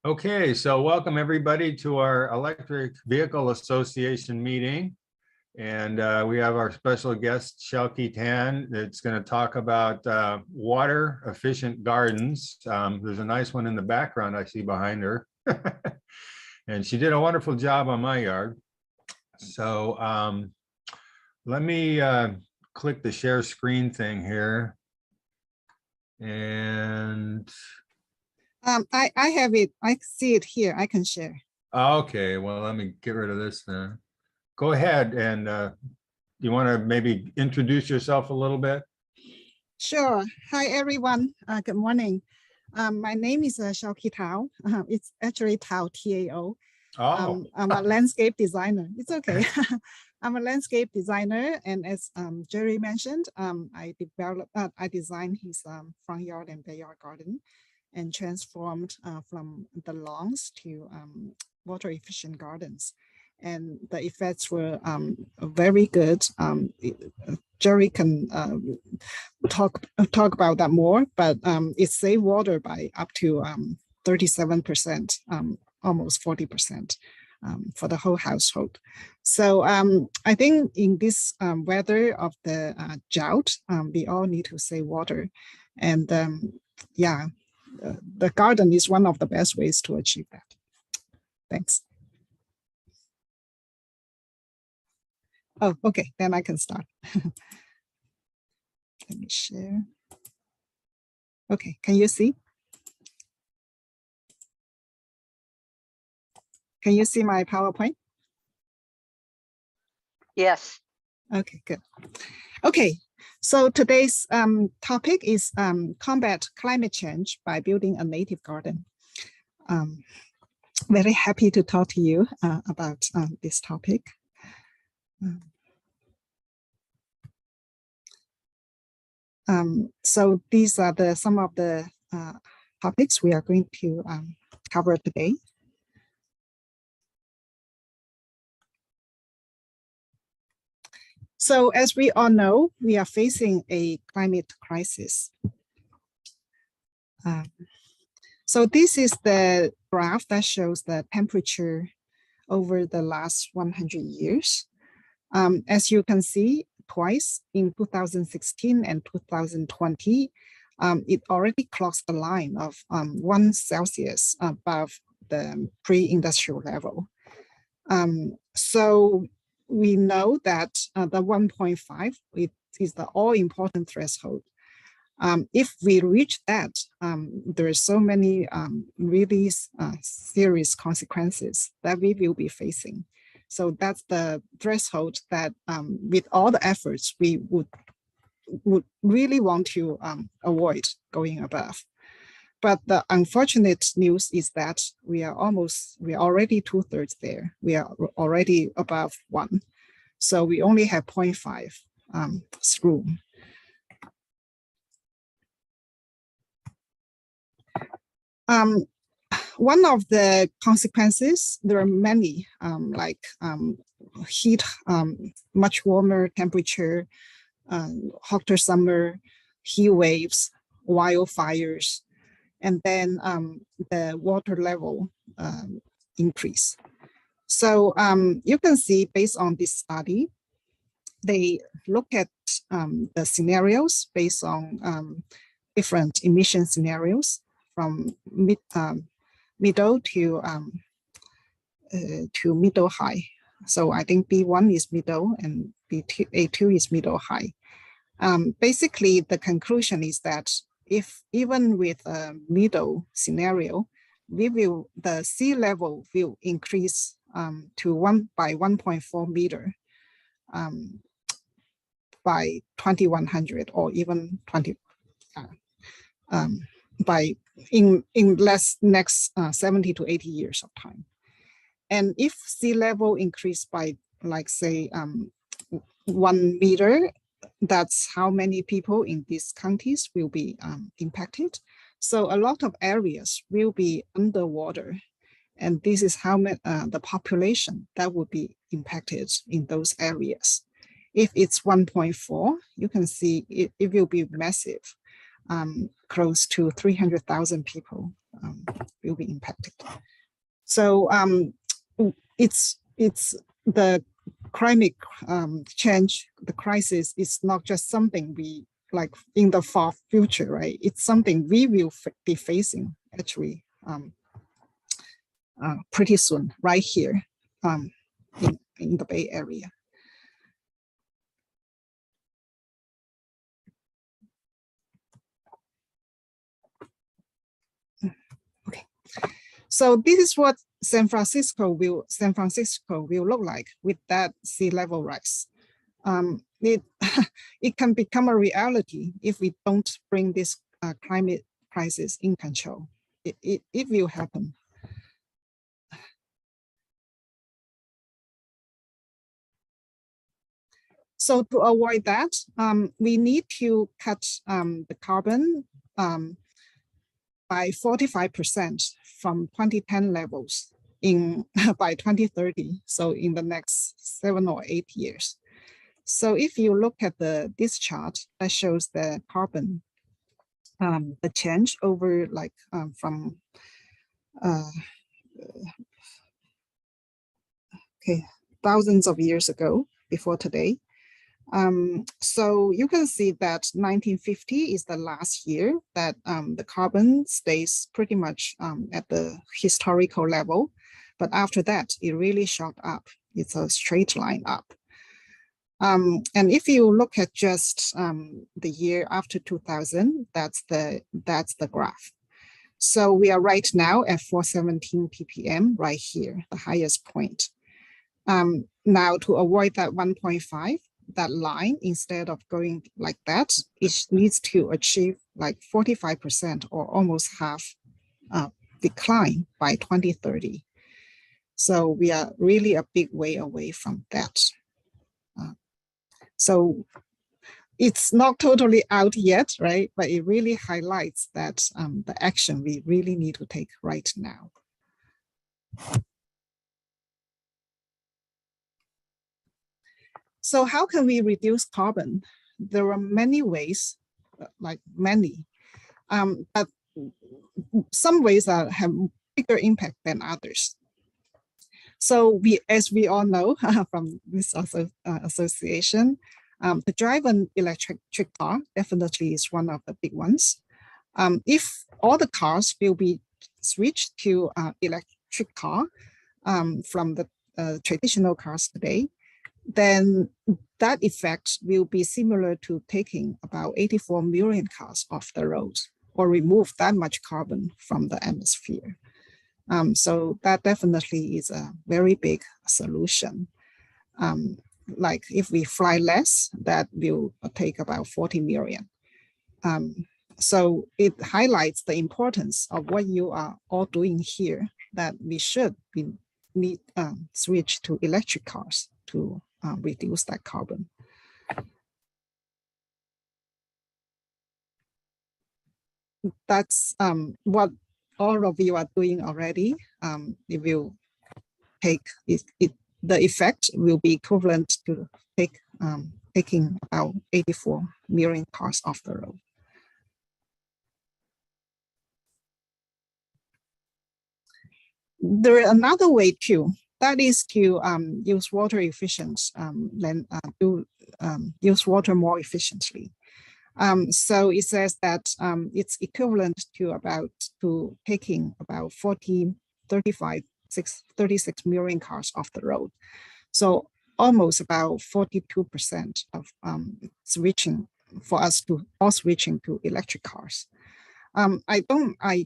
Okay, so welcome everybody to our Electric Vehicle Association meeting. And we have our special guest, Shelkie Tan, that's going to talk about water efficient gardens. There's a nice one in the background I see behind her. And she did a wonderful job on my yard. So let me click the share screen thing here. And I have it. I see it here. I can share. okay, well, let me get rid of this then. Go ahead, and you want to maybe introduce yourself a little bit? Sure. Hi, everyone. Good morning. My name is Shelkie Tao. It's actually Tao, T-A-O. Oh. I'm a landscape designer. It's okay. I'm a landscape designer, and as Jerry mentioned, I designed his front yard and backyard garden, and transformed from the lawns to water efficient gardens. And the effects were very good. Jerry can talk about that more, but it saved water by up to 37%, almost 40% for the whole household. So I think in this weather of the drought, we all need to save water. And yeah, the garden is one of the best ways to achieve that. Thanks. Oh, okay, then I can start. Let me share. Okay, can you see? Can you see my PowerPoint? Yes. Okay, good. Okay, so today's topic is combat climate change by building a native garden. Very happy to talk to you about this topic. So these are some of the topics we are going to cover today. So as we all know, we are facing a climate crisis. So this is the graph that shows the temperature over the last 100 years. As you can see, twice in 2016 and 2020, it already crossed the line of 1 Celsius above the pre-industrial level. So we know that the 1.5 is the all-important threshold. If we reach that, there are so many really serious consequences that we will be facing. So that's the threshold that with all the efforts, we would really want to avoid going above. But the unfortunate news is that we are already 2/3 there. We are already above 1. So we only have 0.5 room. One of the consequences, there are many, like heat, much warmer temperature, hotter summer, heat waves, wildfires, and then the water level increase. So you can see based on this study, they look at the scenarios based on different emission scenarios from middle to middle high. So I think B1 is middle and A2 is middle high. Basically, the conclusion is that if even with a middle scenario, the sea level will increase to 1.4 meter by 2100 or even 20 in next 70 to 80 years of time. And if sea level increased by, like, say 1 meter, that's how many people in these counties will be impacted. So a lot of areas will be underwater. And this is how the population that would be impacted in those areas. If it's 1.4, you can see it will be massive, close to 300,000 people will be impacted. So it's the climate change, the crisis is not just something we like in the far future, right? It's something we will be facing actually pretty soon, right here in the Bay Area. Okay, so this is what San Francisco will look like with that sea level rise. It can become a reality if we don't bring this climate crisis in control. It will happen. So to avoid that, we need to cut the carbon by 45% from 2010 levels by 2030. So in the next 7 or 8 years. So if you look at this chart, that shows the carbon, the change over like from thousands of years ago before today. So you can see that 1950 is the last year that the carbon stays pretty much at the historical level. But after that, it really shot up. It's a straight line up. And if you look at just the year after 2000, that's the graph. So we are right now at 417 ppm right here, the highest point. Now to avoid that 1.5, that line, instead of going like that, it needs to achieve like 45% or almost half decline by 2030. So we are really a big way away from that. So it's not totally out yet, right? But it really highlights that the action we really need to take right now. So how can we reduce carbon? There are many ways, like many, but some ways that have bigger impact than others. So as we all know from this association, the drive an electric car definitely is one of the big ones. If all the cars will be switched to electric car from the traditional cars today, then that effect will be similar to taking about 84 million cars off the road or remove that much carbon from the atmosphere. So that definitely is a very big solution. Like if we fly less, that will take about 40 million. So it highlights the importance of what you are all doing here, that we should switch to electric cars to reduce that carbon. That's what all of you are doing already. It will take the effect will be equivalent to taking about 84 million cars off the road. There is another way too. That is to use water efficient, use water more efficiently. So it says that it's equivalent to taking about 36 million cars off the road. So almost about 42% of switching for us to all switching to electric cars. I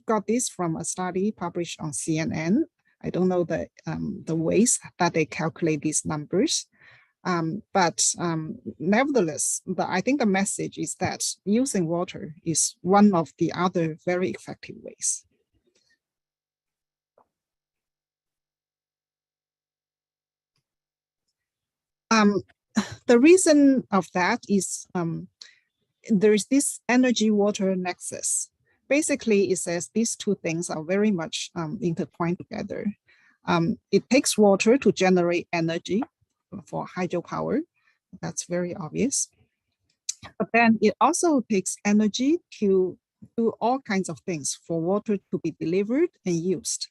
got this from a study published on CNN. I don't know the ways that they calculate these numbers. But nevertheless, I think the message is that using water is one of the other very effective ways. The reason of that is there is this energy-water nexus. Basically, it says these two things are very much intertwined together. It takes water to generate energy for hydropower. That's very obvious. But then it also takes energy to do all kinds of things for water to be delivered and used,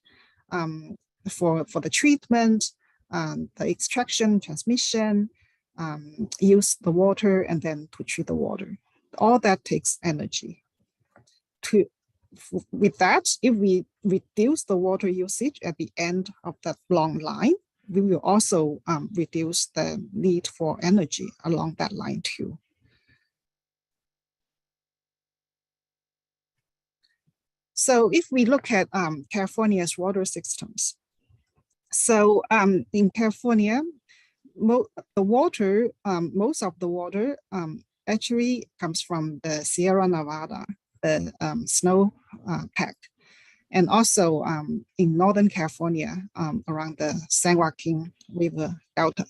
for the treatment, the extraction, transmission, use the water, and then to treat the water. All that takes energy. With that, if we reduce the water usage at the end of that long line, we will also reduce the need for energy along that line too. So if we look at California's water systems, so in California, most of the water actually comes from the Sierra Nevada, the snow pack, and also in Northern California, around the San Joaquin River Delta.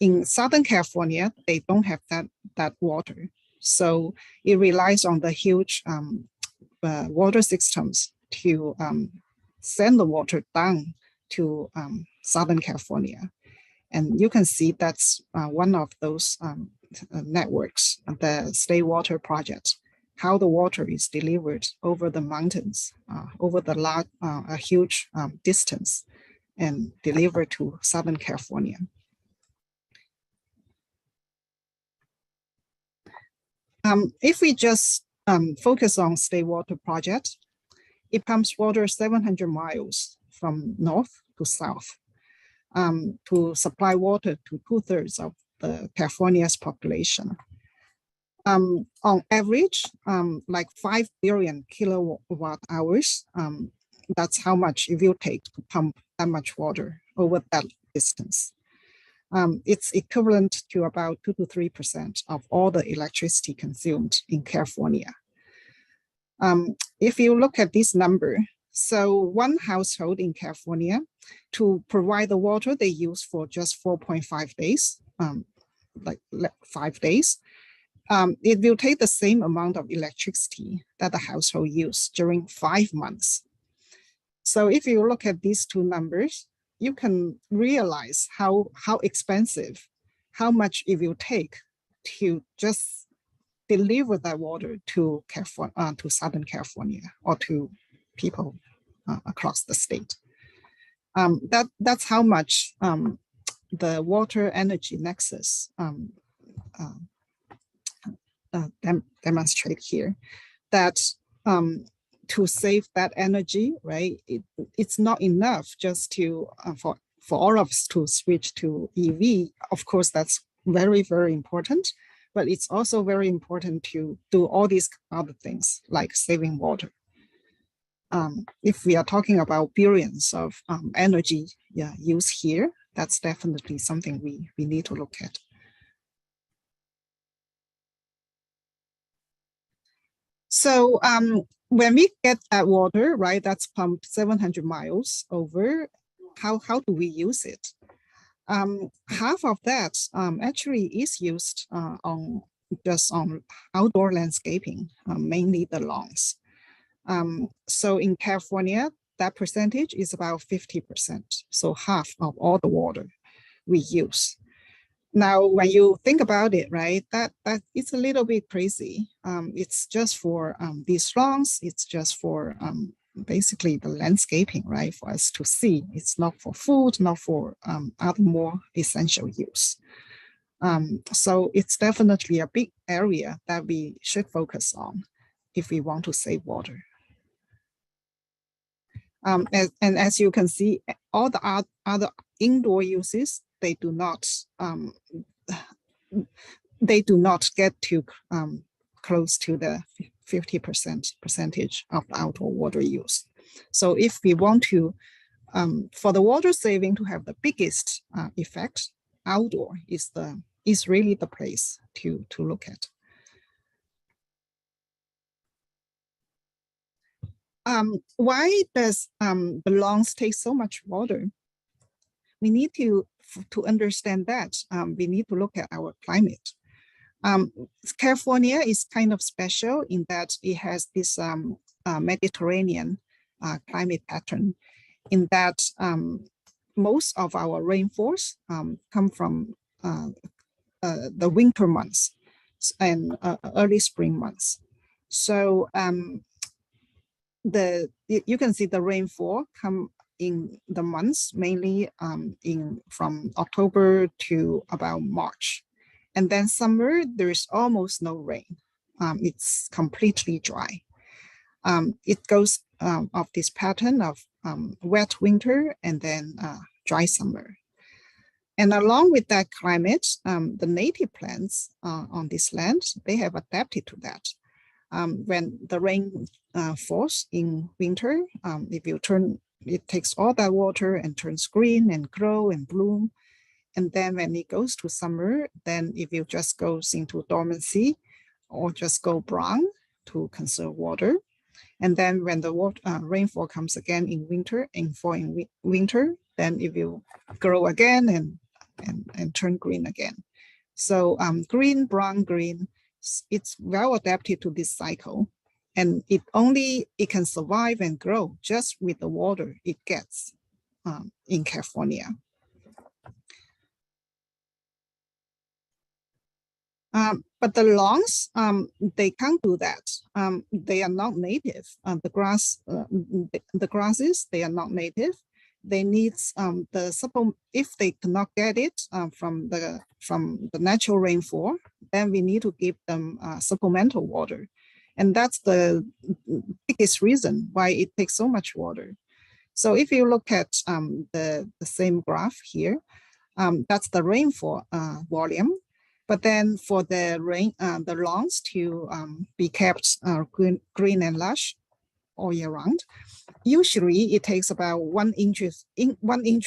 In Southern California, they don't have that water. So it relies on the huge water systems to send the water down to Southern California. And you can see that's one of those networks, the State Water Project, how the water is delivered over the mountains, over the a huge distance, and delivered to Southern California. If we just focus on State Water Project, it pumps water 700 miles from north to south to supply water to 2/3 of the California's population. On average, like 5 billion kilowatt hours, that's how much it will take to pump that much water over that distance. It's equivalent to about 2 to 3% of all the electricity consumed in California. If you look at this number, so one household in California, to provide the water they use for just 4.5 days, like 5 days, it will take the same amount of electricity that the household used during 5 months. So if you look at these two numbers, you can realize how expensive, how much it will take to just deliver that water to California, to Southern California, or to people across the state. That's how much the water energy nexus demonstrate here, that to save that energy, right? It's not enough just to for all of us to switch to EV. Of course, that's very, very important, but it's also very important to do all these other things like saving water. If we are talking about billions of energy use here, that's definitely something we need to look at. So when we get that water, right, that's pumped 700 miles over, how do we use it? Half of that actually is used on outdoor landscaping, mainly the lawns. So in California, that percentage is about 50%. So half of all the water we use. Now, when you think about it, right, that it's a little bit crazy. It's just for these lawns. It's just for basically the landscaping, right, for us to see. It's not for food, not for other more essential use. So it's definitely a big area that we should focus on if we want to save water. And as you can see, all the other indoor uses, they do not get too close to the 50% percentage of the outdoor water use. So if we want to, for the water saving to have the biggest effect, outdoor is really the place to look at. Why does the lawns take so much water? We need to understand that. We need to look at our climate. California is kind of special in that it has this Mediterranean climate pattern, in that most of our rainfalls come from the winter months and early spring months. So you can see the rainfall come in the months, mainly from October to about March. And then summer, there is almost no rain. It's completely dry. It goes of this pattern of wet winter and then dry summer. And along with that climate, the native plants on this land, they have adapted to that. When the rain falls in winter, if you it takes all that water and turns green and grow and bloom. And then when it goes to summer, then if you just goes into dormancy or just go brown to conserve water. And then when the rainfall comes again in winter and fall in winter, then it will grow again and turn green again. So green, brown, green, it's well adapted to this cycle. And it can survive and grow just with the water it gets in California. But the lawns, they can't do that. They are not native. The grasses, they are not native. They need if they cannot get it from the natural rainfall, then we need to give them supplemental water. And that's the biggest reason why it takes so much water. So if you look at the same graph here, that's the rainfall volume. But then for the lawns to be kept green and lush all year round, usually it takes about 1 inch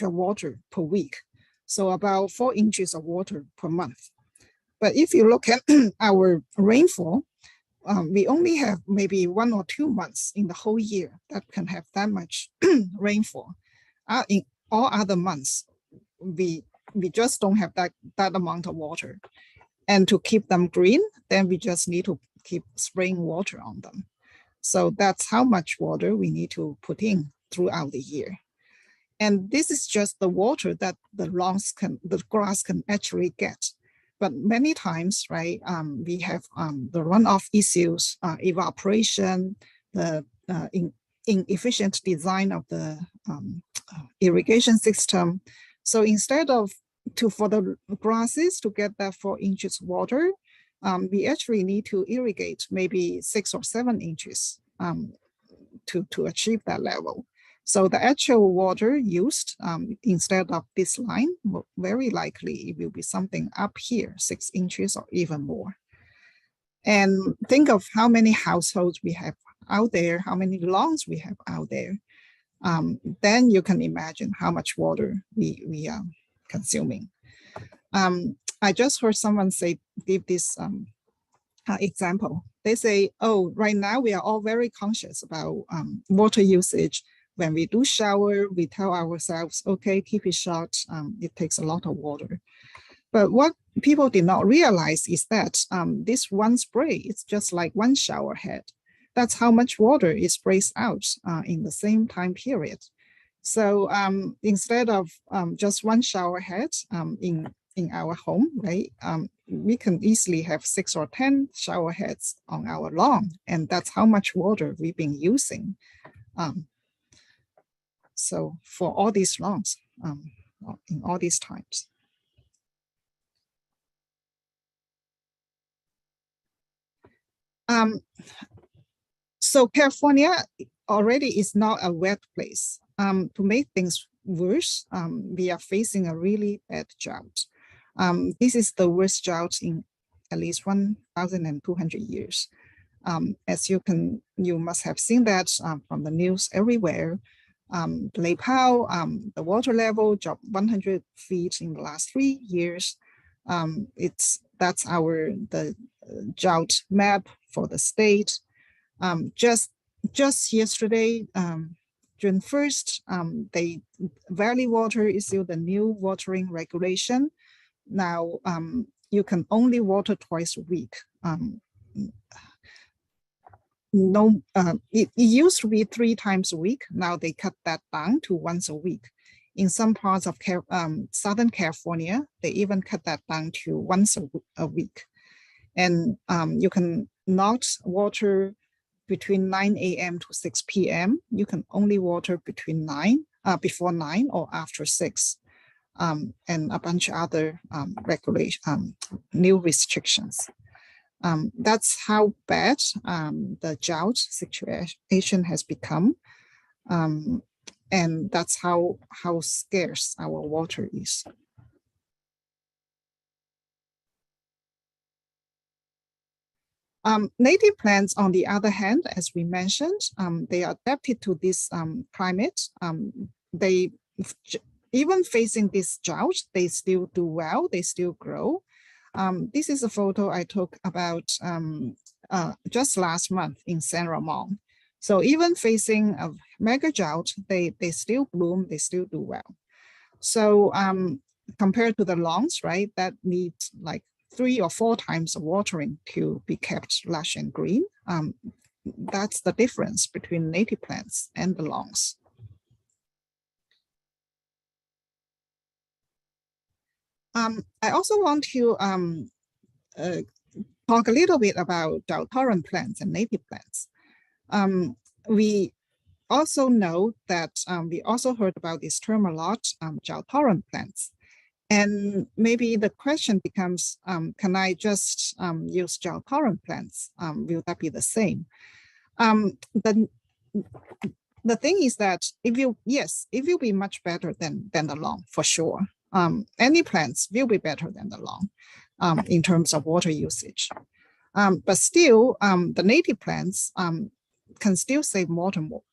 of water per week. So about 4 inches of water per month. But if you look at our rainfall, we only have maybe 1 or 2 months in the whole year that can have that much rainfall. In all other months, we just don't have that amount of water. And to keep them green, then we just need to keep spraying water on them. So that's how much water we need to put in throughout the year. And this is just the water that the grass can actually get. But many times, right, we have the runoff issues, evaporation, the inefficient design of the irrigation system. So instead of for the grasses to get that 4 inches water, we actually need to irrigate maybe 6 or 7 inches to achieve that level. So the actual water used instead of this line, very likely it will be something up here, 6 inches or even more. And think of how many households we have out there, how many lawns we have out there. Then you can imagine how much water we are consuming. I just heard someone give this example. They say, oh, right now we are all very conscious about water usage. When we do shower, we tell ourselves, okay, keep it short. It takes a lot of water. But what people did not realize is that this one spray, it's just like one shower head. That's how much water is sprayed out in the same time period. So instead of just one shower head in our home, right, we can easily have 6 or 10 shower heads on our lawn, and that's how much water we've been using. So for all these lawns, in all these times. So California already is not a wet place. To make things worse, we are facing a really bad drought. This is the worst drought in at least 1,200 years. As you must have seen that from the news everywhere. Lake Powell, the water level dropped 100 feet in the last 3 years. That's the drought map for the state. Just yesterday, June 1st, Valley Water issued a new watering regulation. Now you can only water twice a week. It used to be 3 times a week. Now they cut that down to once a week. In some parts of Southern California, they even cut that down to once a week. And you can not water between 9 a.m. to 6 p.m. You can only water before 9 or after 6. And a bunch of other new restrictions. That's how bad the drought situation has become. And that's how scarce our water is. Native plants, on the other hand, as we mentioned, they are adapted to this climate. They, even facing this drought, they still do well, they still grow. This is a photo I took about just last month in San Ramon. So even facing a mega drought, they still bloom, they still do well. So compared to the lawns, right, that need like 3 or 4 times of watering to be kept lush and green. That's the difference between native plants and the lawns. I also want to talk a little bit about drought-tolerant plants and native plants. We also know that we also heard about this term a lot, drought-tolerant plants. And maybe the question becomes, can I just use drought-tolerant plants? Will that be the same? The thing is that it will be much better than the lawn, for sure. Any plants will be better than the lawn in terms of water usage. But still, the native plants can still save water more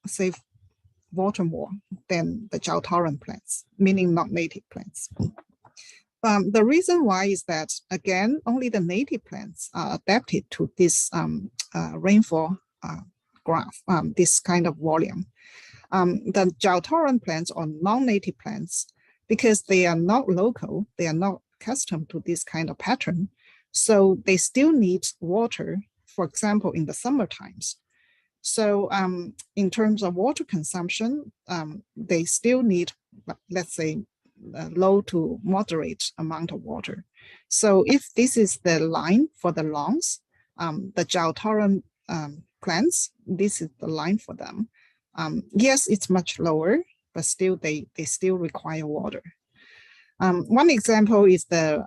than the drought-tolerant plants, meaning not native plants. The reason why is that, again, only the native plants are adapted to this rainfall graph, this kind of volume. The drought-tolerant plants or non-native plants, because they are not local, they are not accustomed to this kind of pattern, so they still need water, for example, in the summer times. So in terms of water consumption, they still need, let's say, low to moderate amount of water. So if this is the line for the lawns, the drought-tolerant plants, this is the line for them. Yes, it's much lower, but still they still require water. One example is the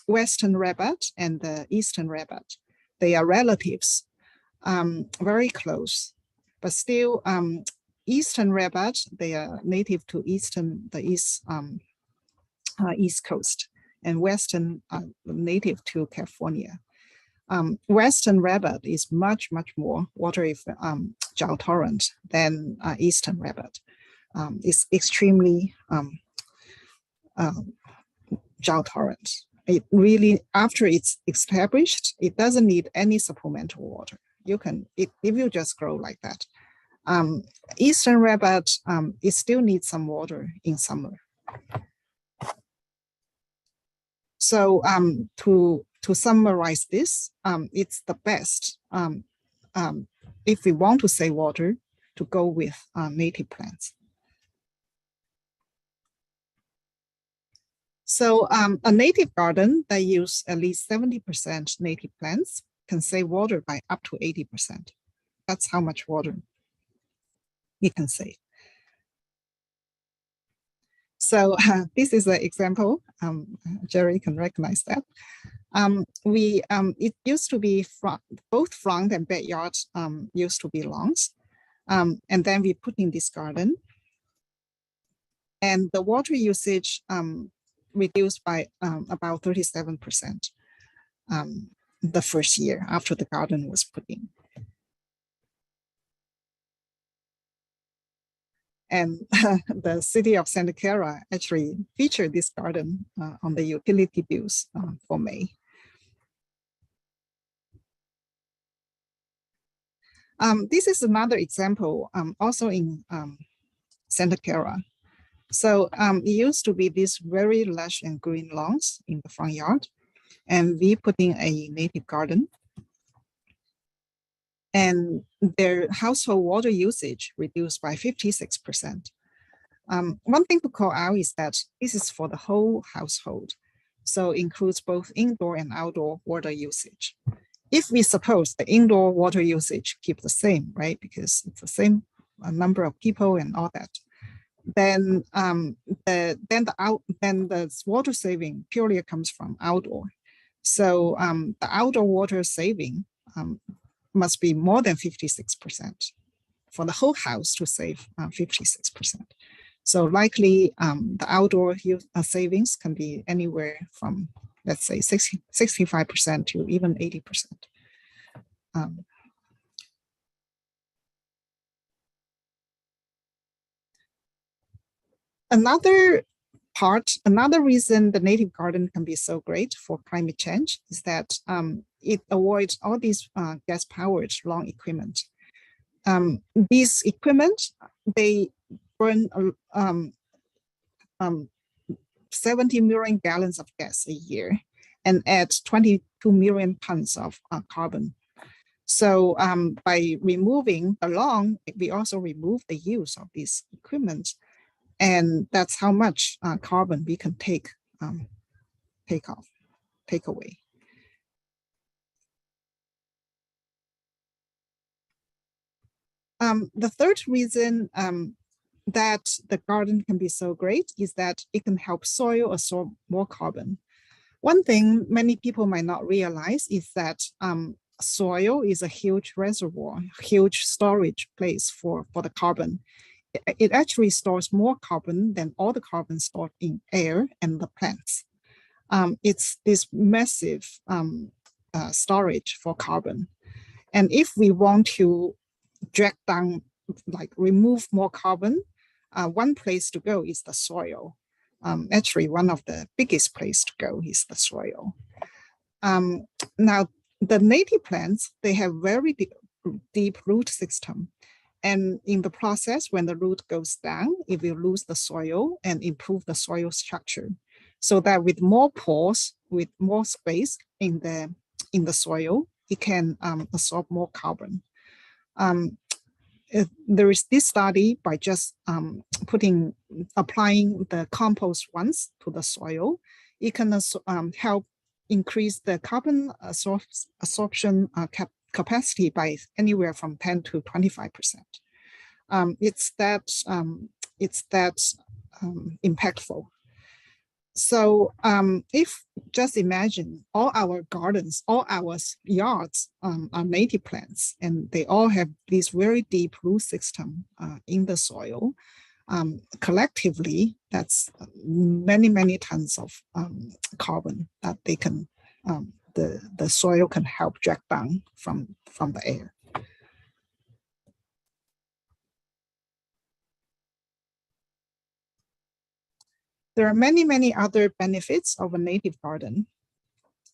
Western rabbit and the Eastern rabbit. They are relatives, very close, but still Eastern rabbit, they are native to East Coast, and Western native to California. Western rabbit is much more water drought-tolerant than Eastern rabbit. It's extremely drought-tolerant. It really, after it's established, it doesn't need any supplemental water. If you just grow like that. Eastern rabbit, it still needs some water in summer. So to summarize this, it's the best if we want to save water to go with native plants. So a native garden that use at least 70% native plants can save water by up to 80%. That's how much water you can save. So this is an example. Jerry can recognize that. It used to be both front and backyard used to be lawns. And then we put in this garden. And the water usage reduced by about 37% the first year after the garden was put in. And the city of Santa Clara actually featured this garden on the utility bills for May. This is another example also in Santa Clara. So it used to be these very lush and green lawns in the front yard, and we put in a native garden. And their household water usage reduced by 56%. One thing to call out is that this is for the whole household. So includes both indoor and outdoor water usage. If we suppose the indoor water usage keep the same, right, because it's the same number of people and all that, then the water saving purely comes from outdoor. So the outdoor water saving must be more than 56% for the whole house to save 56%. So likely the outdoor savings can be anywhere from, let's say, 65% to even 80%. Another reason the native garden can be so great for climate change is that it avoids all these gas-powered long equipment. These equipment, they burn 70 million gallons of gas a year and add 22 million tons of carbon. So by removing the long, we also remove the use of this equipment. And that's how much carbon we can take away. The third reason that the garden can be so great is that it can help soil absorb more carbon. One thing many people might not realize is that soil is a huge reservoir, huge storage place for the carbon. It actually stores more carbon than all the carbon stored in air and the plants. It's this massive storage for carbon. And if we want to drag down, like remove more carbon, one place to go is the soil. Actually, one of the biggest place to go is the soil. Now, the native plants, they have very deep root system. And in the process, when the root goes down, it will lose the soil and improve the soil structure. So that with more pores, with more space in the soil, it can absorb more carbon. There is this study by just applying the compost once to the soil, it can help increase the carbon absorption capacity by anywhere from 10 to 25%. It's that impactful. So if just imagine all our gardens, all our yards are native plants, and they all have this very deep root system in the soil. Collectively, that's many, many tons of carbon that they can, the soil can help drag down from the air. There are many, many other benefits of a native garden.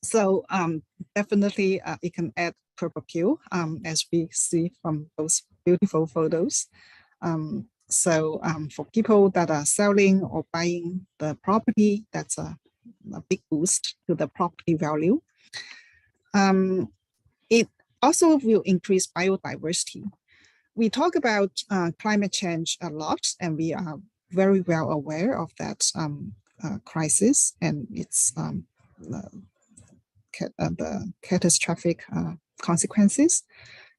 So definitely it can add purple, as we see from those beautiful photos. So for people that are selling or buying the property, that's a big boost to the property value. It also will increase biodiversity. We talk about climate change a lot, and we are very well aware of that crisis and its the catastrophic consequences.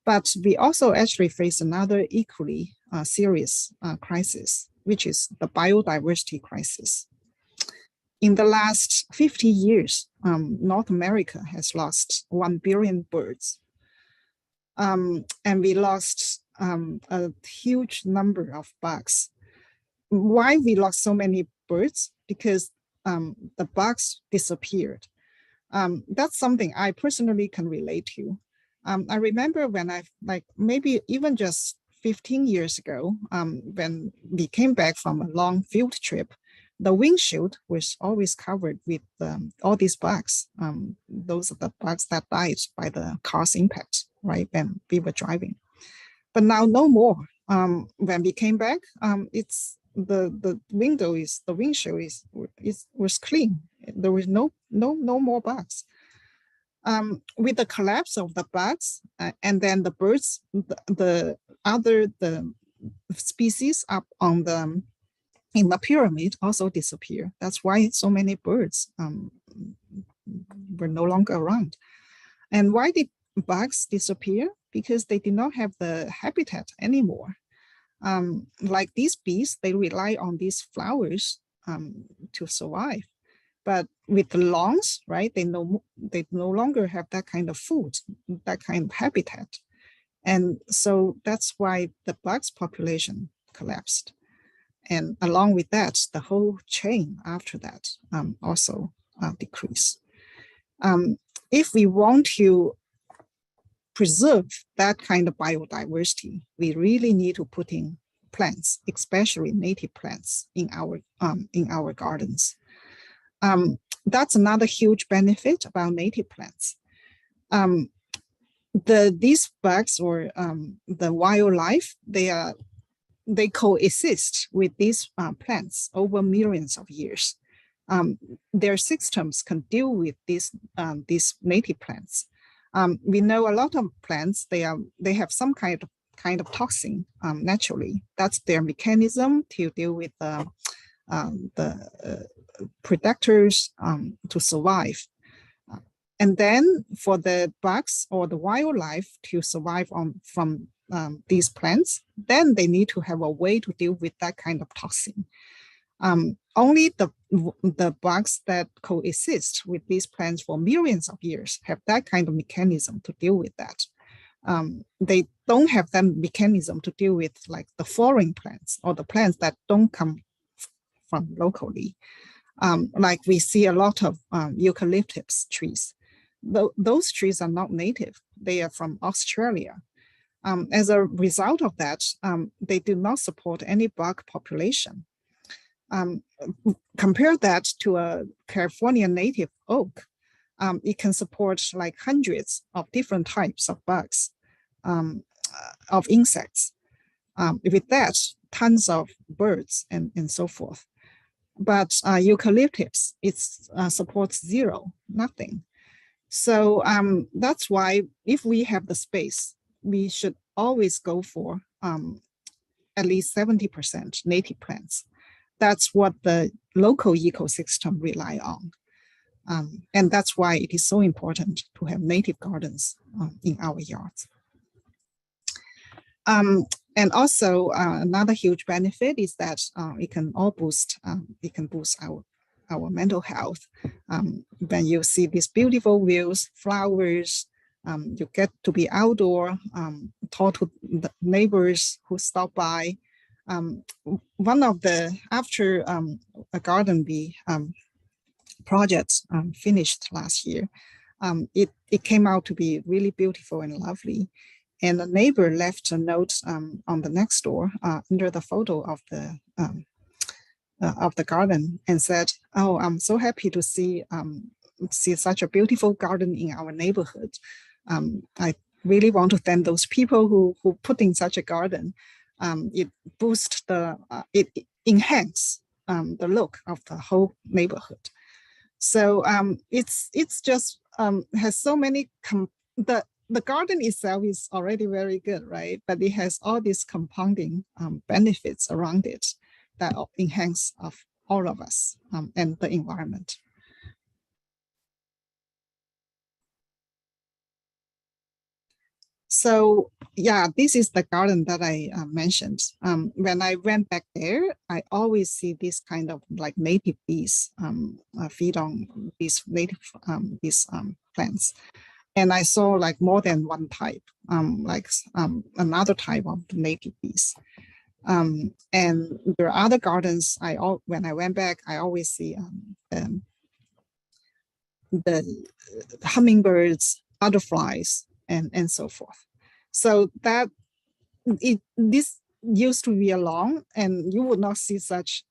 But we also actually face another equally serious crisis, which is the biodiversity crisis. In the last 50 years, North America has lost 1 billion birds. And we lost a huge number of bugs. Why we lost so many birds? Because the bugs disappeared. That's something I personally can relate to. I remember when maybe even just 15 years ago, when we came back from a long field trip, the windshield was always covered with all these bugs. Those are the bugs that died by the car's impact, right, when we were driving. But now no more. When we came back, it's the windshield was clean. There was no more bugs. With the collapse of the bugs and then the birds, the species up on the in the pyramid also disappear. That's why so many birds were no longer around. And why did bugs disappear? Because they did not have the habitat anymore. Like these bees, they rely on these flowers to survive. But with the lawns, right, they no longer have that kind of food, that kind of habitat. And so that's why the bugs population collapsed. And along with that, the whole chain after that also decreased. If we want to preserve that kind of biodiversity, we really need to put in plants, especially native plants in our gardens. That's another huge benefit about native plants. These bugs or the wildlife, they coexist with these plants over millions of years. Their systems can deal with these native plants. We know a lot of plants, they have some kind of toxin naturally. That's their mechanism to deal with the predators to survive. And then for the bugs or the wildlife to survive from these plants, then they need to have a way to deal with that kind of toxin. Only the bugs that coexist with these plants for millions of years have that kind of mechanism to deal with that. They don't have that mechanism to deal with like the foreign plants or the plants that don't come from locally. Like we see a lot of eucalyptus trees. Those trees are not native. They are from Australia. As a result of that, they do not support any bug population. Compare that to a California native oak. It can support like hundreds of different types of bugs, of insects. With that, tons of birds and so forth. But eucalyptus, it supports zero, nothing. So that's why if we have the space, we should always go for at least 70% native plants. That's what the local ecosystem rely on. And that's why it is so important to have native gardens in our yards. And also another huge benefit is that it can boost our mental health. When you see these beautiful views, flowers, you get to be outdoor, talk to the neighbors who stop by. One of the, after a garden bee project finished last year, it came out to be really beautiful and lovely. And the neighbor left a note on the next door under the photo of the garden and said, "Oh, I'm so happy to see such a beautiful garden in our neighborhood. I really want to thank those people who put in such a garden. It boosts it enhances the look of the whole neighborhood." So it's just has so many the garden itself is already very good, right? But it has all these compounding benefits around it that enhance of all of us and the environment. So yeah, this is the garden that I mentioned. When I went back there, I always see this kind of like native bees feed on these native plants. And I saw like more than one type, another type of native bees. And there are other gardens. When I went back, I always see the hummingbirds, butterflies, and so forth. So that this used to be a lawn, and you would not see such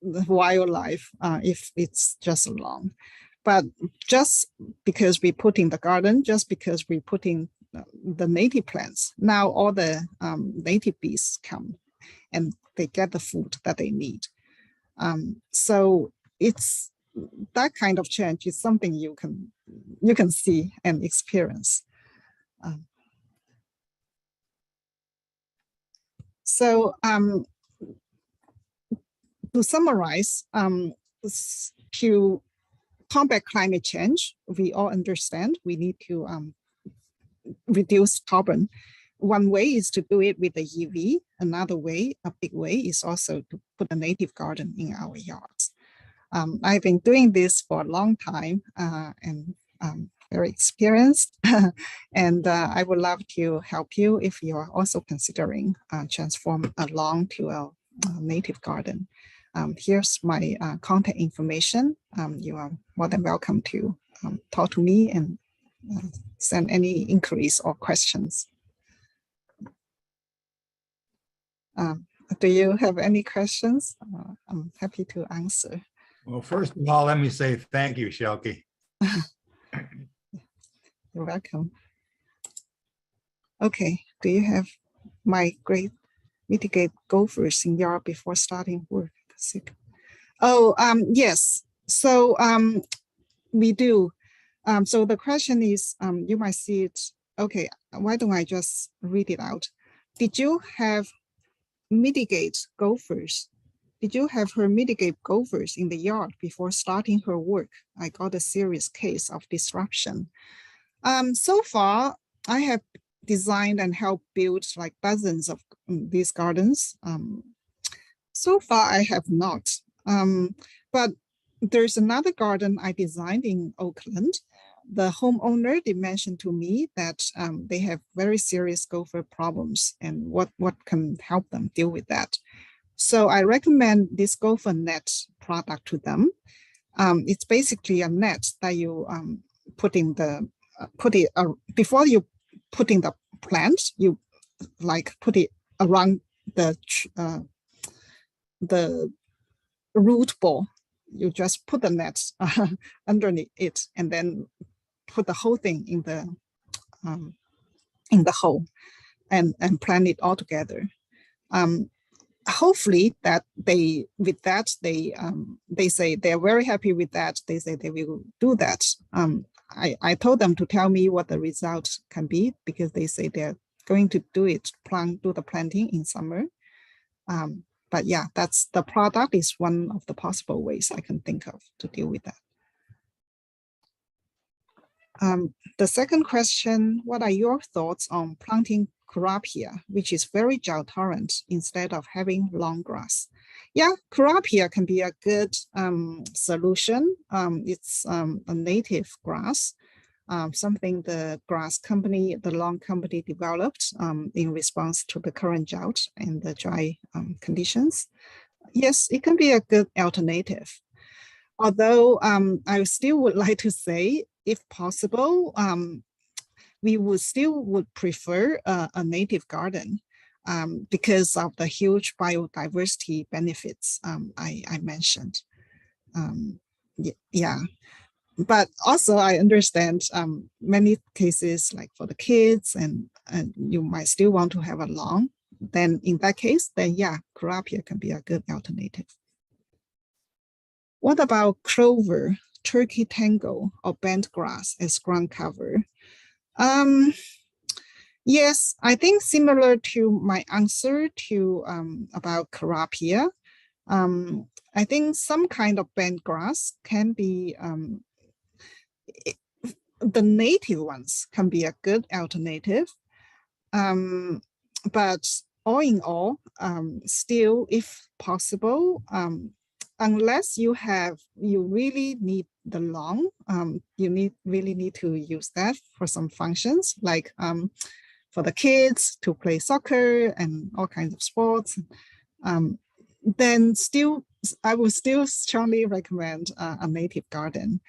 wildlife if it's just a lawn. But just because we put in the garden, just because we put in the native plants, now all the native bees come and they get the food that they need. So it's that kind of change is something you can see and experience. So to summarize, to combat climate change, we all understand we need to reduce carbon. One way is to do it with the EV. Another way, a big way, is also to put a native garden in our yards. I've been doing this for a long time and very experienced. And I would love to help you if you are also considering transform a lawn to a native garden. Here's my contact information. You are more than welcome to talk to me and send any inquiries or questions. Do you have any questions? I'm happy to answer. Well, first of all, let me say thank you, Shelkie. You're welcome. Okay, do you have my great mitigate gophers in yard before starting work? Oh, yes. So we do. So the question is, you might see it. Okay, why don't I just read it out? Did you have mitigate gophers? Did you have her mitigate gophers in the yard before starting her work? I got a serious case of disruption. So far, I have designed and helped build like dozens of these gardens. So far, I have not. But there's another garden I designed in Oakland. The homeowner did mention to me that they have very serious gopher problems and what can help them deal with that. So I recommend this gopher net product to them. It's basically a net that you put in the before you put in the plant, you like put it around the root ball. You just put the net underneath it and then put the whole thing in the hole and plant it all together. Hopefully that they say they're very happy with that. They say they will do that. I told them to tell me what the result can be because they say they're going to do the planting in summer. But yeah, that's the product is one of the possible ways I can think of to deal with that. The second question, what are your thoughts on planting Curapia, which is very drought tolerant instead of having long grass? Yeah, Curapia can be a good solution. It's a native grass, something the grass company, the lawn company developed in response to the current drought and the dry conditions. Yes, it can be a good alternative. Although I still would like to say, if possible, we would prefer a native garden because of the huge biodiversity benefits I mentioned. Yeah, but also I understand many cases like for the kids and you might still want to have a lawn. Then in that case, then yeah, Curapia can be a good alternative. What about clover, turkey tango, or bent grass as ground cover? Yes, I think similar to my answer to about Curapia, I think some kind of bent grass can be, the native ones can be a good alternative. But all in all, still, if possible, unless you really need the lawn, you really need to use that for some functions like for the kids to play soccer and all kinds of sports. Then still, I would still strongly recommend a native garden.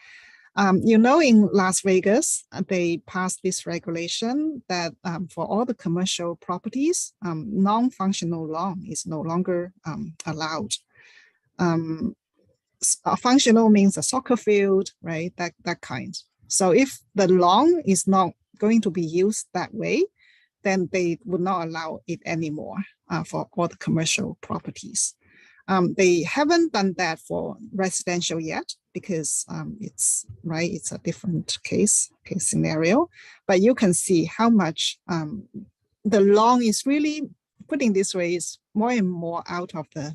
You know, in Las Vegas, they passed this regulation that for all the commercial properties, non-functional lawn is no longer allowed. Functional means a soccer field, right? That kind. So if the lawn is not going to be used that way, then they would not allow it anymore for all the commercial properties. They haven't done that for residential yet because it's a different case scenario. But you can see how much the lawn is really, putting this way, is more and more out of the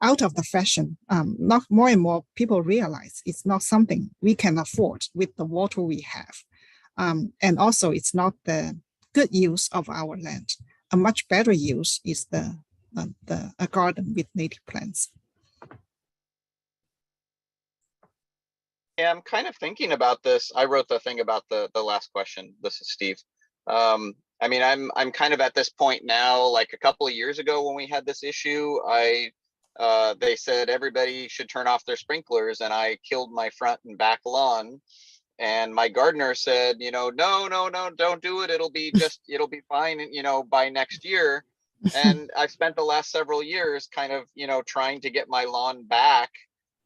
out of the fashion. Not more and more people realize it's not something we can afford with the water we have. And also it's not the good use of our land. A much better use is a garden with native plants. Yeah, I'm kind of thinking about this. I wrote the thing about the last question. This is Steve. I mean, I'm kind of at this point now. Like a couple of years ago when we had this issue, they said everybody should turn off their sprinklers, and I killed my front and back lawn. And my gardener said, you know, no, don't do it. It'll be fine, you know, by next year. And I've spent the last several years kind of, you know, trying to get my lawn back.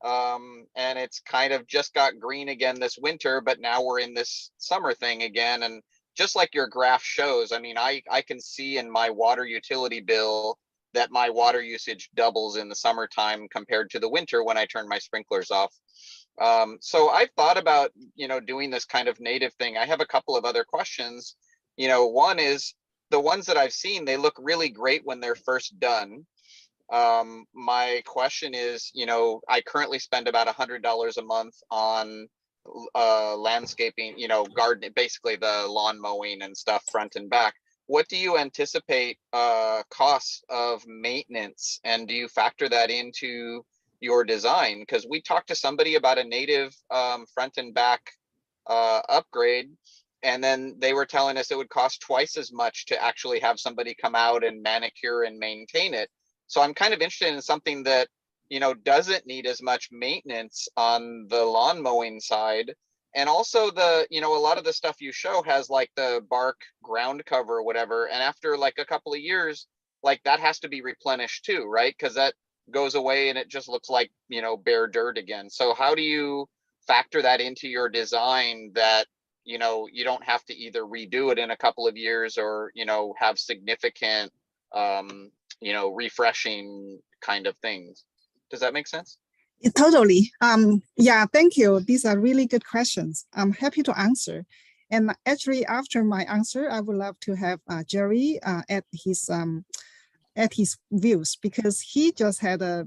And it's kind of just got green again this winter, but now we're in this summer thing again. And just like your graph shows, I mean, I can see in my water utility bill that my water usage doubles in the summertime compared to the winter when I turn my sprinklers off. So I've thought about, you know, doing this kind of native thing. I have a couple of other questions. You know, one is the ones that I've seen, they look really great when they're first done. My question is, you know, I currently spend about $100 a month on landscaping, you know, gardening, basically the lawn mowing and stuff front and back. What do you anticipate costs of maintenance, and do you factor that into your design? Because we talked to somebody about a native front and back upgrade, and then they were telling us it would cost twice as much to actually have somebody come out and manicure and maintain it. So I'm kind of interested in something that, you know, doesn't need as much maintenance on the lawn mowing side. And also the, you know, a lot of the stuff you show has like the bark ground cover or whatever. And after like a couple of years, like that has to be replenished too, right? Because that goes away and it just looks like, you know, bare dirt again. So how do you factor that into your design that, you know, you don't have to either redo it in a couple of years or, you know, have significant, you know, refreshing kind of things? Does that make sense? Totally. Yeah, thank you. These are really good questions. I'm happy to answer. And actually, after my answer, I would love to have Jerry add his views, because he just had a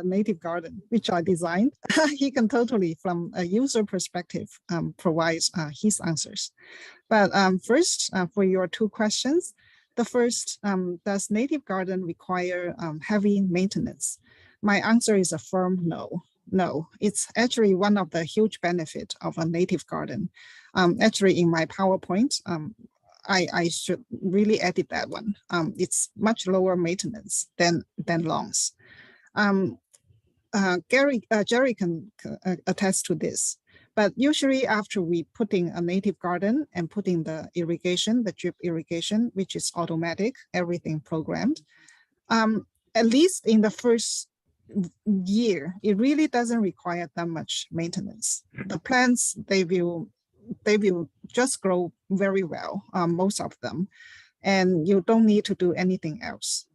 native garden which I designed. He can totally, from a user perspective, provide his answers. But first, for your two questions, the first, does native garden require heavy maintenance? My answer is a firm no. No, it's actually one of the huge benefits of a native garden. Actually, in my PowerPoint, I should really edit that one. It's much lower maintenance than lawns. Jerry can attest to this. But usually after we put in a native garden and put in the irrigation, the drip irrigation, which is automatic, everything programmed, at least in the first year, it really doesn't require that much maintenance. The plants, they will just grow very well, most of them, and you don't need to do anything else.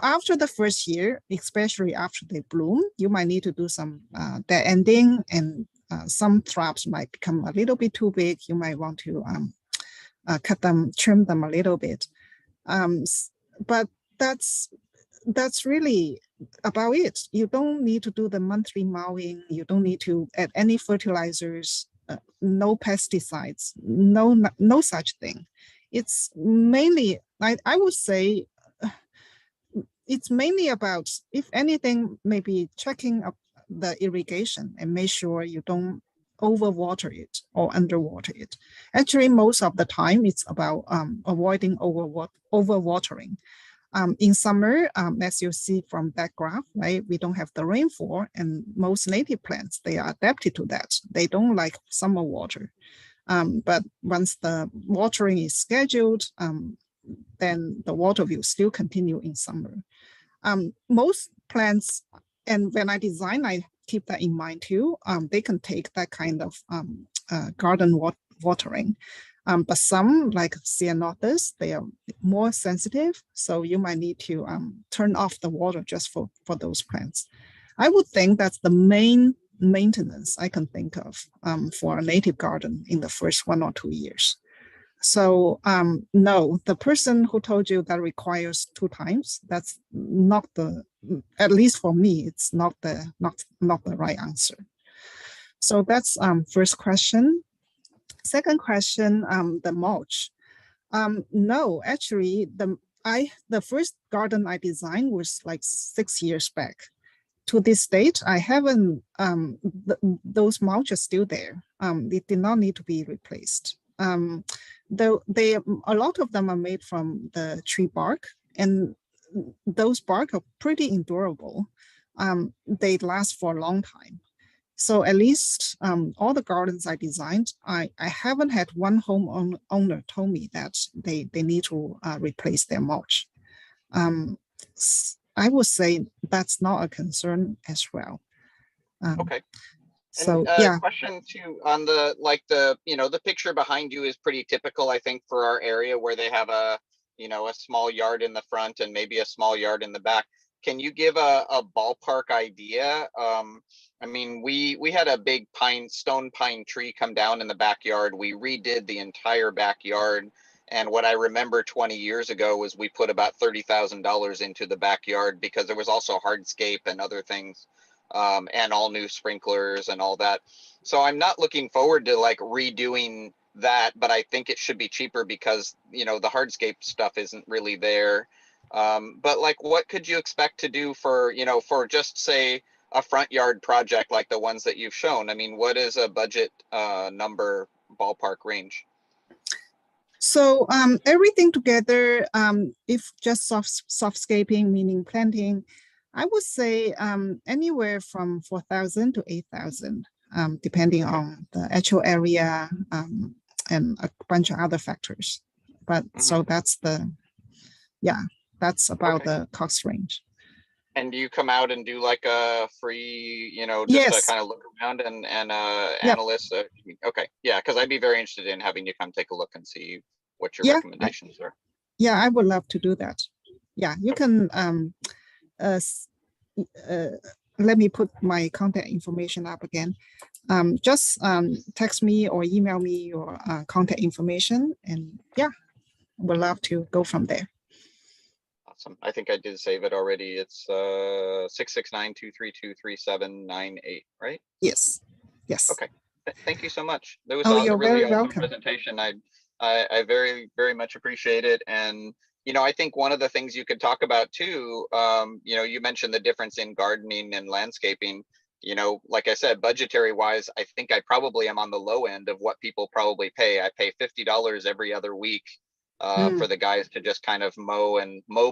After the first year, especially after they bloom, you might need to do some dead ending, and some shrubs might become a little bit too big. You might want to cut them, trim them a little bit. But that's really about it. You don't need to do the monthly mowing. You don't need to add any fertilizers, no pesticides, no such thing. It's mainly, I would say, it's mainly about, if anything, maybe checking up the irrigation and make sure you don't overwater it or underwater it. Actually, most of the time, it's about avoiding overwatering. In summer, as you see from that graph, right, we don't have the rainfall, and most native plants, they are adapted to that. They don't like summer water. But once the watering is scheduled, then the water will still continue in summer. Most plants, and when I design, I keep that in mind too, they can take that kind of garden watering. But some, like ceanothus, they are more sensitive, so you might need to turn off the water just for those plants. I would think that's the main maintenance I can think of for a native garden in the first 1 or 2 years. So no, the person who told you that requires 2 times, that's not the, at least for me, it's not the right answer. So that's first question. Second question, the mulch. No, actually, the first garden I designed was like 6 years back. To this date, I haven't, those mulch are still there. They did not need to be replaced. Though a lot of them are made from the tree bark, and those bark are pretty endurable. They last for a long time. So at least all the gardens I designed, I haven't had one homeowner told me that they need to replace their mulch. I would say that's not a concern as well. Okay. So And yeah. question too on the, like the, the picture behind you is pretty typical, I think, for our area where they have a, a small yard in the front and maybe a small yard in the back. Can you give a ballpark idea? I mean, we had a big stone pine tree come down in the backyard. We redid the entire backyard. And what I remember 20 years ago was we put about $30,000 into the backyard because there was also hardscape and other things. And all new sprinklers and all that. So I'm not looking forward to like redoing that, but I think it should be cheaper because, the hardscape stuff isn't really there. But like, what could you expect to do for, for just say a front yard project like the ones that you've shown? I mean, what is a budget number ballpark range? So everything together, if just softscaping, meaning planting, I would say anywhere from 4,000 to 8,000, depending on the actual area and a bunch of other factors. But so that's that's about the cost range. And do you come out and do like a free, just Yes. to kind of look around and analysts? Okay, yeah, because I'd be very interested in having you come take a look and see what your recommendations are. Yeah, I would love to do that. Yeah, you can let me put my contact information up again. Just text me or email me your contact information, and yeah, we'd love to go from there. Awesome. I think I did save it already. It's 669-232-3798, right? Yes. Yes. Okay. Thank you so much. That was you're a really very awesome welcome. presentation. I very, very much appreciate it. And I think one of the things you could talk about too, you mentioned the difference in gardening and landscaping. Like I said, budgetary wise, I think I probably am on the low end of what people probably pay. I pay $50 every other week for the guys to just kind of mow,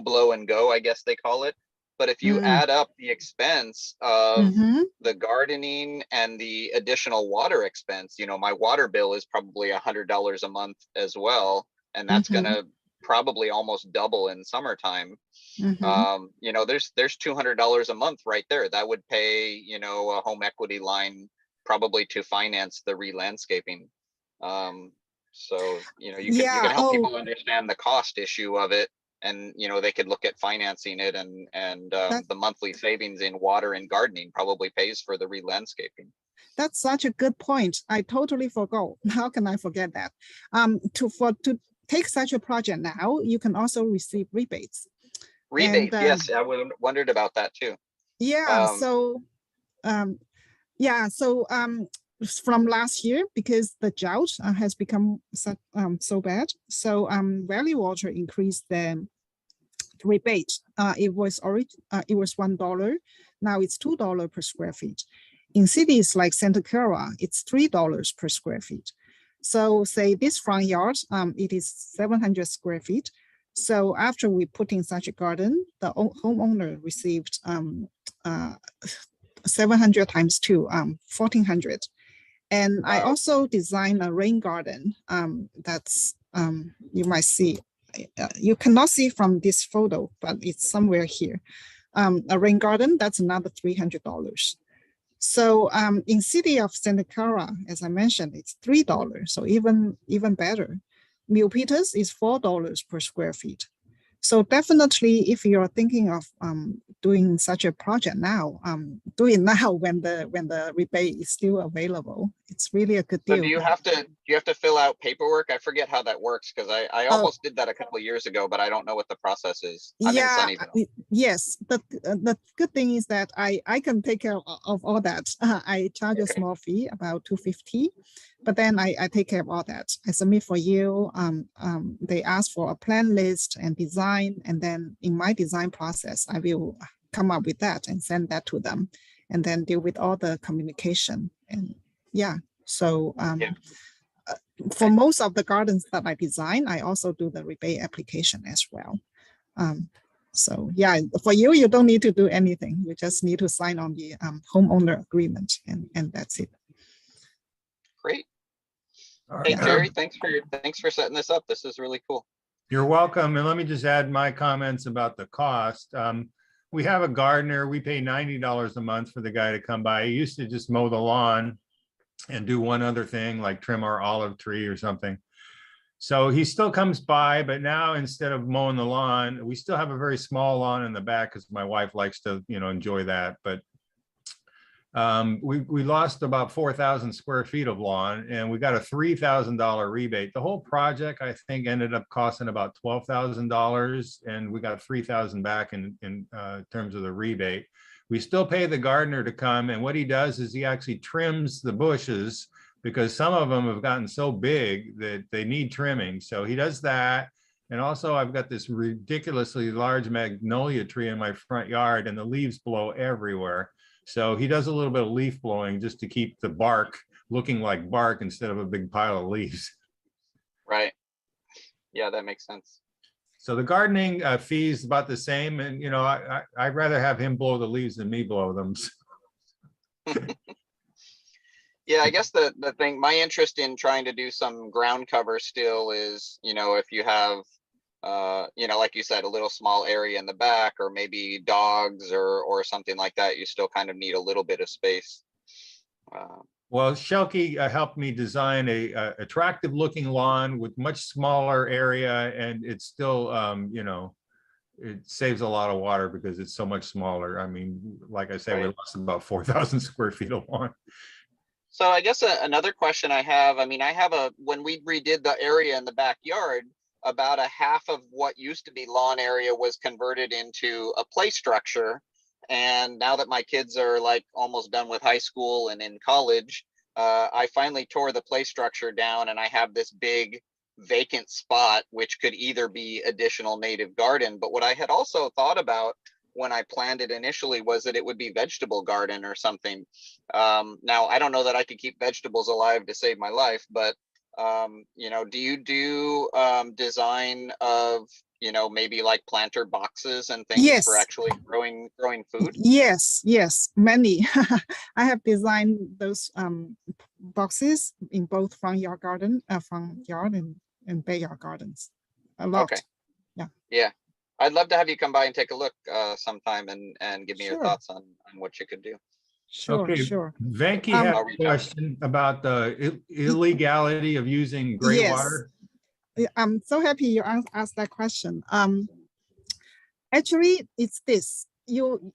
blow and go, I guess they call it. But if you add up the expense of the gardening and the additional water expense, my water bill is probably $100 a month as well. And that's going to probably almost double in summertime. There's $200 a month right there. That would pay, a home equity line probably to finance the re-landscaping. So, you can help people understand the cost issue of it. And, they could look at financing it, and the monthly savings in water and gardening probably pays for the re-landscaping. That's such a good point. I totally forgot. How can I forget that? To take such a project now, you can also receive rebates. Rebates, yes, I wondered about that too. Yeah. From last year, because the drought has become so bad, so Valley Water increased the rebate. It was $1. Now it's $2 per square feet. In cities like Santa Clara, it's $3 per square feet. So say this front yard, it is 700 square feet. So after we put in such a garden, the homeowner received 700 times 2, 1,400. And wow. I also designed a rain garden that's, you might see, you cannot see from this photo, but it's somewhere here. A rain garden, that's another $300. So in city of Santa Clara, as I mentioned, it's $3, so even better. Milpitas is $4 per square feet. So definitely, if you're thinking of doing such a project now, do it now when the rebate is still available. It's really a good So deal. do you have to fill out paperwork? I forget how that works because I Oh, almost did that a couple of years ago, but I don't know what the process is. I'm in yeah, Sunnyvale. yes. The good thing is that I can take care of all that. I charge a Okay. small fee, about $250, but then I take care of all that. I submit for you. They ask for a plan list and design, and then in my design process, I will come up with that and send that to them, and then deal with all the communication. And yeah, so Yeah. for most of the gardens that I design, I also do the rebate application as well. So yeah, for you, you don't need to do anything. You just need to sign on the homeowner agreement, and that's it. Great. All Hey, right. Jerry, thanks for setting this up. This is really cool. You're welcome. And let me just add my comments about the cost. We have a gardener. We pay $90 a month for the guy to come by. He used to just mow the lawn and do one other thing like trim our olive tree or something. So he still comes by, but now instead of mowing the lawn, we still have a very small lawn in the back because my wife likes to, enjoy that. But we lost about 4,000 square feet of lawn, and we got a $3,000 rebate. The whole project, I think, ended up costing about $12,000, and we got $3,000 back in terms of the rebate. We still pay the gardener to come, and what he does is he actually trims the bushes because some of them have gotten so big that they need trimming. So he does that. And also I've got this ridiculously large magnolia tree in my front yard, and the leaves blow everywhere. So he does a little bit of leaf blowing just to keep the bark looking like bark instead of a big pile of leaves. Right. Yeah, that makes sense. So the gardening fee is about the same. And, I'd rather have him blow the leaves than me blow them. Yeah, I guess the thing, my interest in trying to do some ground cover still is, if you have, like you said, a little small area in the back, or maybe dogs or something like that, you still kind of need a little bit of space. Well, Shelkie helped me design a attractive looking lawn with much smaller area, and it's still, it saves a lot of water because it's so much smaller. I mean, like I said, we lost about 4,000 square feet of lawn. So I guess another question I have, when we redid the area in the backyard, about a half of what used to be lawn area was converted into a play structure. And now that my kids are like almost done with high school and in college, I finally tore the play structure down, and I have this big vacant spot, which could either be additional native garden. But what I had also thought about when I planned it initially was that it would be vegetable garden or something. Now, I don't know that I could keep vegetables alive to save my life, but do you do design of, maybe like planter boxes and things for actually growing food? Yes, many. I have designed those boxes in both front yard and backyard gardens. A lot. Okay. Yeah. Yeah. I'd love to have you come by and take a look sometime and give me your thoughts on what you could do. Sure. Venki had a question about the illegality of using gray water. I'm so happy you asked that question. Actually, it's this. You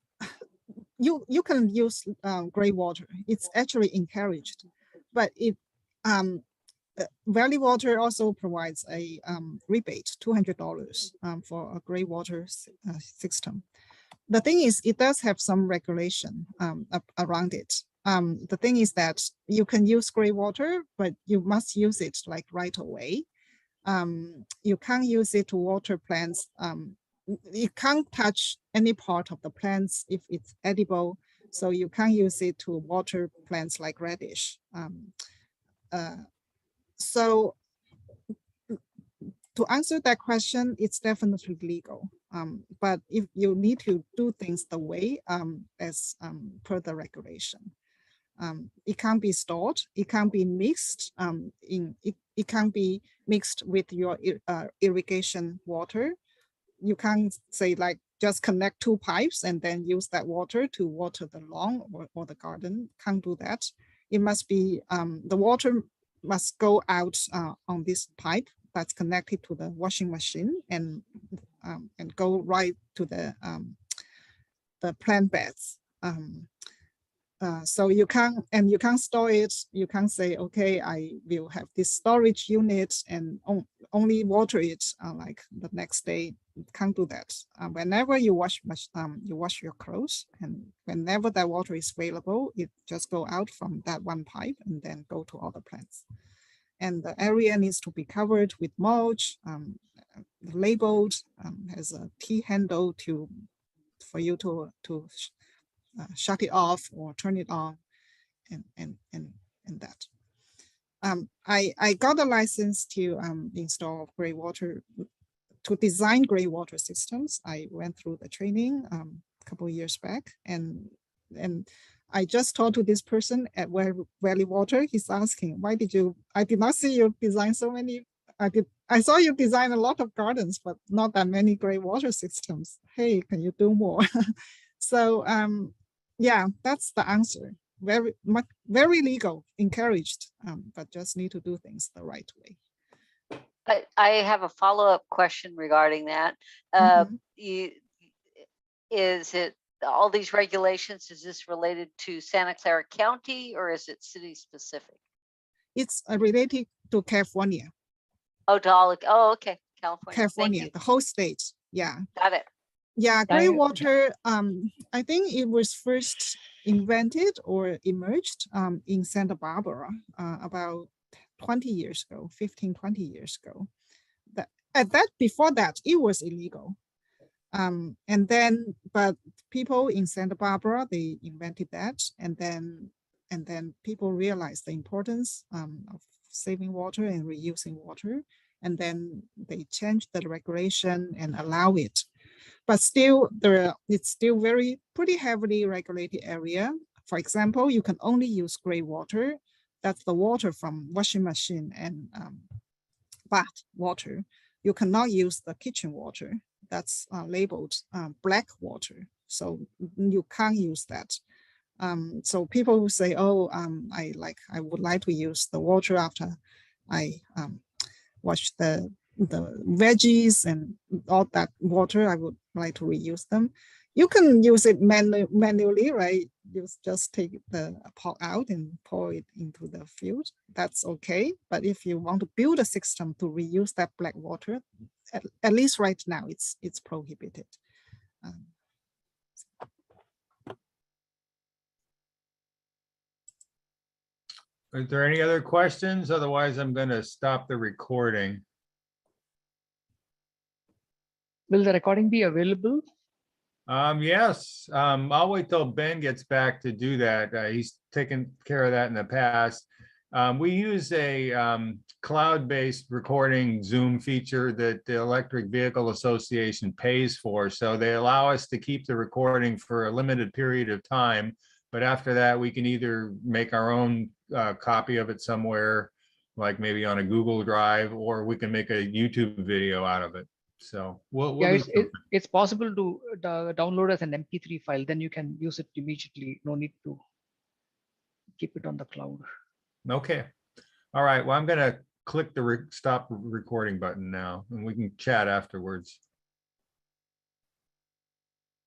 can use gray water. It's actually encouraged, but Valley Water also provides a rebate, $200 for a gray water system. The thing is, it does have some regulation around it. The thing is that you can use gray water, but you must use it like right away. You can't use it to water plants. You can't touch any part of the plants if it's edible. So you can't use it to water plants like radish. So to answer that question, it's definitely legal. But if you need to do things the way as per the regulation, it can't be stored. It can't be mixed. It can't be mixed with your irrigation water. You can't say like just connect two pipes and then use that water to water the lawn or the garden. Can't do that. It must be the water must go out on this pipe that's connected to the washing machine, and and go right to the plant beds. So you can store it. You can say, okay, I will have this storage unit and only water it like the next day. You can't do that. Whenever you wash your clothes, and whenever that water is available, it just go out from that one pipe and then go to all the plants. And the area needs to be covered with mulch, labeled, has a T handle for you to shut it off or turn it on, and that. I got a license to install gray water, to design gray water systems. I went through the training a couple of years back, and I just talked to this person at Valley Water. He's asking, why did you? I did not see you design so many. I saw you design a lot of gardens, but not that many gray water systems. Hey, can you do more? So yeah, that's the answer. Very legal, encouraged, but just need to do things the right way. I have a follow-up question regarding that. Is it all these regulations, is this related to Santa Clara County or is it city specific? It's related to California. Oh, to all, oh, okay, California. California, the whole state. Yeah. Got it. Yeah, gray water, I think it was first invented or emerged in Santa Barbara about 20 years ago, 15, 20 years ago. Before that, it was illegal. And then, but people in Santa Barbara, they invented that. And then people realized the importance of saving water and reusing water. And then they changed the regulation and allow it. But still, it's still pretty heavily regulated area. For example, you can only use gray water. That's the water from washing machine and bath water. You cannot use the kitchen water. That's labeled black water. So you can't use that. So people will say, oh, I would like to use the water after I wash the veggies and all that water. I would like to reuse them. You can use it manually, right? You just take the pot out and pour it into the field. That's okay. But if you want to build a system to reuse that black water, at least right now, it's prohibited. Are there any other questions? Otherwise, I'm going to stop the recording. Will the recording be available? Yes, I'll wait till Ben gets back to do that. He's taken care of that in the past. We use a cloud-based recording Zoom feature that the Electric Vehicle Association pays for. So they allow us to keep the recording for a limited period of time. But after that, we can either make our own copy of it somewhere, like maybe on a Google Drive, or we can make a YouTube video out of it. So we'll Yeah, it's possible to download as an MP3 file. Then you can use it immediately. No need to keep it on the cloud. Okay. All right. Well, I'm going to click the stop recording button now, and we can chat afterwards.